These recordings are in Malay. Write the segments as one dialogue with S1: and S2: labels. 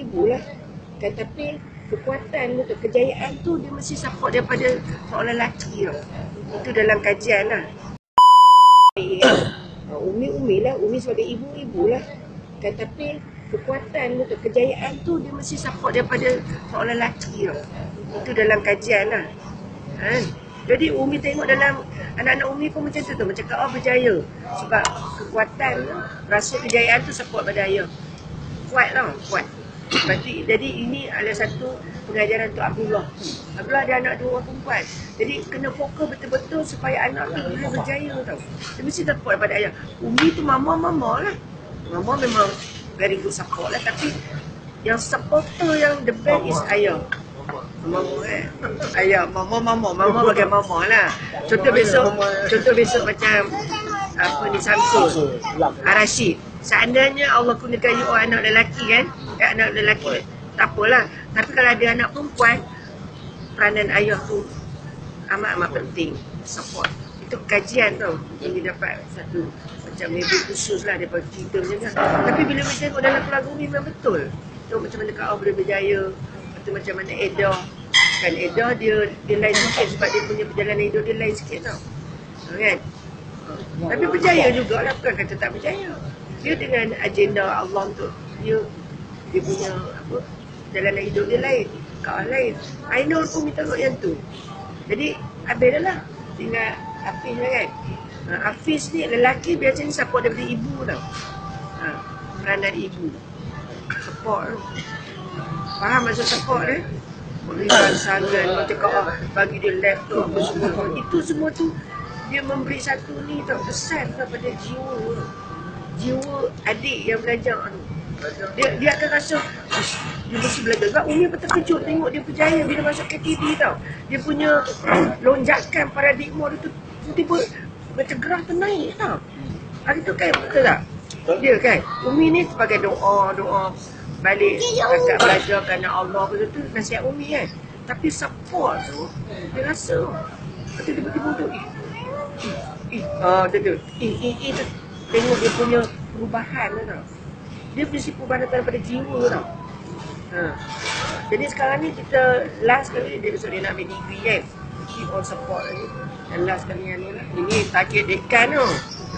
S1: ibu lah. Kan, tapi kekuatan tu, kejayaan tu dia mesti support daripada seorang lelaki tau. Itu dalam kajian lah. Umi lah, Umi sebagai ibu lah. Kan, tapi kekuatan tu, kejayaan tu dia mesti support daripada seorang lelaki tau. Itu dalam kajian lah. Jadi Umi tengok dalam anak-anak Umi pun macam tu, macam kau berjaya. Sebab kekuatan tu, rasa kejayaan tu support pada ayah. Kuat tau, kuat. Jadi ini adalah satu pengajaran untuk Abdullah. Abdullah ada anak 2 orang perempuan. Jadi kena fokus betul-betul supaya anak tu boleh berjaya tau. Dia mesti support daripada ayah. Umi tu mama lah. Mama memang very good support lah. Tapi yang supporter yang the best is ayah. Mama ayah, mama bagai mama lah. Contoh besok macam apa ni, Samsul Rashid. Seandainya Allah kurniakan you anak lelaki kan, anak lelaki tak apalah. Tapi kalau ada anak perempuan, peranan ayah tu amat penting, support. Itu kajian tau yang didapat satu macam lebih khusus lah daripada cerita macam ni. Tapi bila kita tengok dalam keluarga Umi memang betul. Tengok macam mana Kak boleh berjaya. Macam mana Edah. Kan Edah dia lain sikit sebab dia punya perjalanan hidup dia lain sikit tau. Kan? Tapi berjaya jugalah, bukan kata tak berjaya. Dia dengan agenda Allah untuk dia punya apa, perjalanan hidup dia lain. Kak lain. Ainul pun minta yang tu. Jadi habis dah lah. Tinggal Hafiz lah kan. Hafiz ni lelaki biasanya support daripada ibu tau. Peranan ibu. Support tu. Faham maksud support berikan sangat, macam kau bagi dia laptop apa semua. Itu semua tu dia memberi satu ni tau, pesan kepada jiwa adik yang belajar tu. Dia akan rasa dia mesti belajar. Sebab Umi pun terkejut tengok dia berjaya bila masuk KTV tau. Dia punya lonjakan paradigma dia tu tiba-tiba macam gerah tu naik tau. Hari tu kan betul tak? Dia kan Umi ni sebagai doa balik agak belajar kerana Allah betul tu nasihat Umi kan. Tapi support tu dia rasa tiba-tiba tu tu tengok dia punya perubahan tau. Dia mesti perubahan daripada jiwa tau. Jadi sekarang ni kita last kali dia besok dia nak ambil degree kan. Keep on support lagi. Dan last kali yang ni lah. Ini target dekan tu.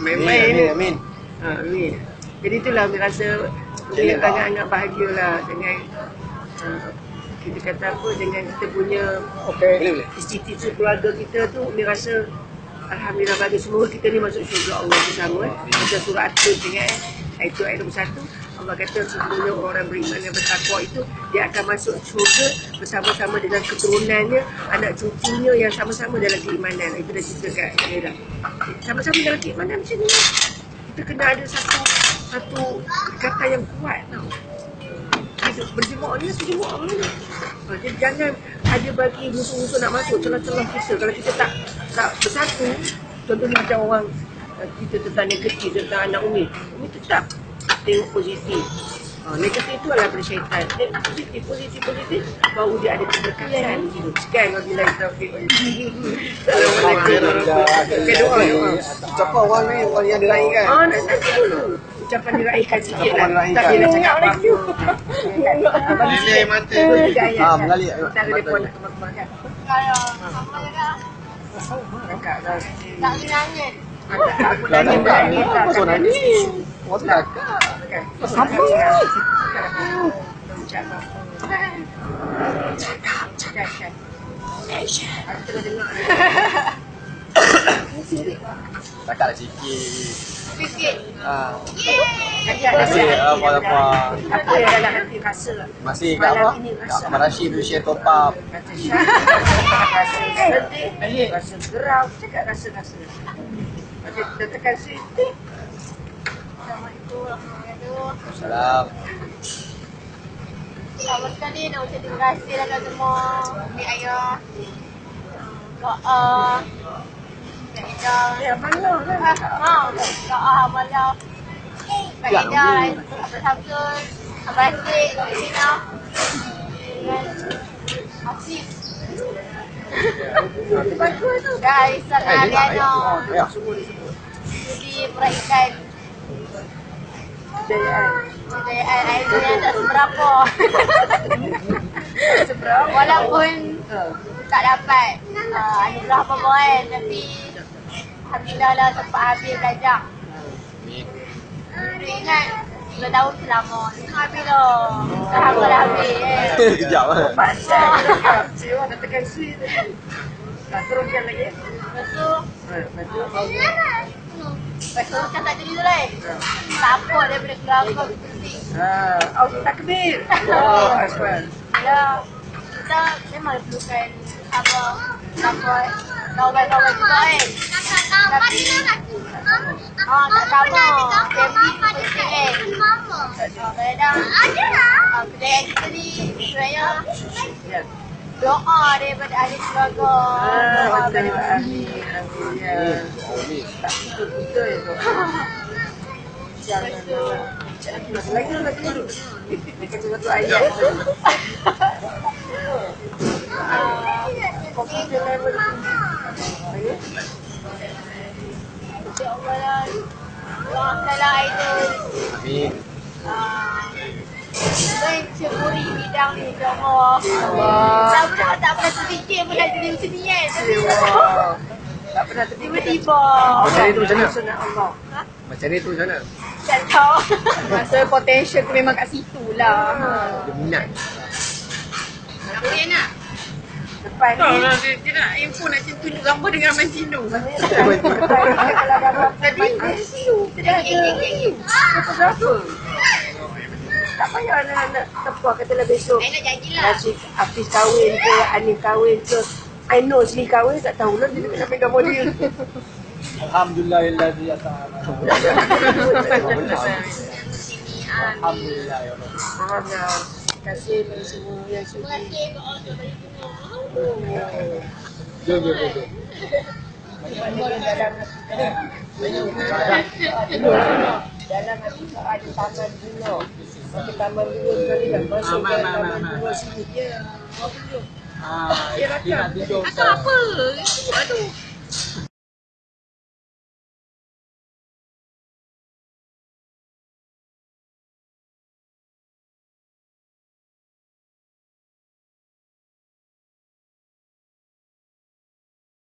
S1: Main-main ni. Amin. Jadi itulah Umi rasa Umi sangat-sangat bahagialah dengan kita kata apa, dengan kita punya institusi keluarga kita tu. Umi rasa alhamdulillah bagi semua kita ni masuk syurga Allah bersama. Macam surah At-Tur ingat itu ayat 21. Allah kata sesungguhnya orang beriman yang bertakwa itu dia akan masuk syurga bersama-sama dengan keturunannya, anak cucunya yang sama-sama dalam keimanan. Itu dah cerita kat Merah. Sama-sama dalam keimanan macam ni. Kita kena ada satu kata yang kuat tau. Berjemaah ni sejemaah ni. Jadi jangan ada bagi musuh-musuh nak masuk celah-celah kita. Kalau kita tak bersatu, contohnya macam orang kita tentang negatif tentang anak Umi tetap tengok positif. Negatif itu adalah daripada syaitan. Tengok positif baru dia ada keberkatan. Sekian wabillahi taufiq. Assalamualaikum.
S2: Ucapan orang ni orang yang diraikan.
S1: Nak nanti dulu. Ucapan diraikan sikit lah. Tak dia nak cakap apa-apa.
S2: Lilih mata. Mengalir.
S1: Tak ada pun nak kembang-kembangkan.
S3: Kalau sama juga.
S1: Kakak dah.
S3: Tak boleh nangis.
S1: Aku nangis.
S2: Apa so nangis? Orang tu kakak. Sama.
S1: Cakap. Aku tengah dengar.
S2: Cakaplah sikit.
S3: Sikit.
S1: Terima
S2: kasih, apa-apa.
S1: Apa yang dalam hati rasa?
S2: Masih kat apa? Kat Ahmad Rashid tu share top up.
S1: Rasa sedih, rasa geram, cakap rasa-rasa. Macam kita tekan sedih.
S3: Assalamualaikum warahmatullahi
S2: Salam.
S3: Pertama sekali nak ucap terima kasih lah kat semua Umi ayah. Doa Kak Ida.
S1: Ya, mana kan?
S3: Doa amalah Kak Ida, Abang Samsul, Abang Asyik, Sina dengan Hafiz.
S1: Bagus tu.
S3: Guys, Sarah Aliana Judi meraihkan
S1: Kejayaan.
S3: Kejayaan idol yang tak seberapa. Walaupun tak dapat anugerah apa kan, tapi alhamdulillah lah sempat habis belajar. Dulu ingat 3 tahun selama. Habis dah. Dah habis
S2: Sekejap lah.
S1: Pasal siwa nak tekan sweet. Tak teruskan lagi.
S3: Lepas tu,
S1: Lepas tu
S3: macam tak jadi tu lah. Takut daripada keluarga bising.
S1: takbir. Oh, Aswan.
S3: Ya, kita memang perlukan apa, kawan-kawan juga kan. Tapi, tak sama. Family tu penting kan. Kadang-kadang, kejayaan kita ni sebenarnya
S1: Ya.
S3: doa daripada ahli keluarga.
S1: Betul. Amin. Amin. Ya. Tak betul ya tu. Jangan lagi dulu. Dekat satu ayat. Komputer level.
S3: InsyaAllah lah. Doakanlah idol.
S2: Amin.
S3: Menceburi bidang ni insyaAllah. Tak pernah terfikir pun dah jadi macam ni kan.
S1: Tak pernah tertiba.
S3: Tiba-tiba.
S2: Macam ni tu macam mana?
S1: Sunat Allah.
S2: Macam ni tu macam mana?
S3: Tak tahu. Masa potential tu memang kat situ lah.
S2: Dia minat.
S3: Apa dia nak?
S1: Depan ni.
S3: Dia nak info nak tunjuk gambar dengan Mancino.
S1: Kalau gambar tadi tidak ada fotografer. Tak payah nak tepah katalah besok.
S3: Saya nak janjilah.
S1: Nasi Hafiz kahwin ke, Anif kahwin ke, I know Sri kahwin, tak tahulah dia nak ambil gambar dia.
S2: Alhamdulillahilladzi ata'ala. Alhamdulillah ya Allah.
S1: Alhamdulillah. Terima kasih kepada semua yang
S3: Terima
S1: sudi.
S3: kasih ke Allah bagi semua.
S2: Jom.
S1: Dalam hati ada taman bunga. Pakai taman bunga sekali dah masuk ke taman bunga sini. Ya.
S2: Dia nak tidur.
S3: Atau apa? Aduh.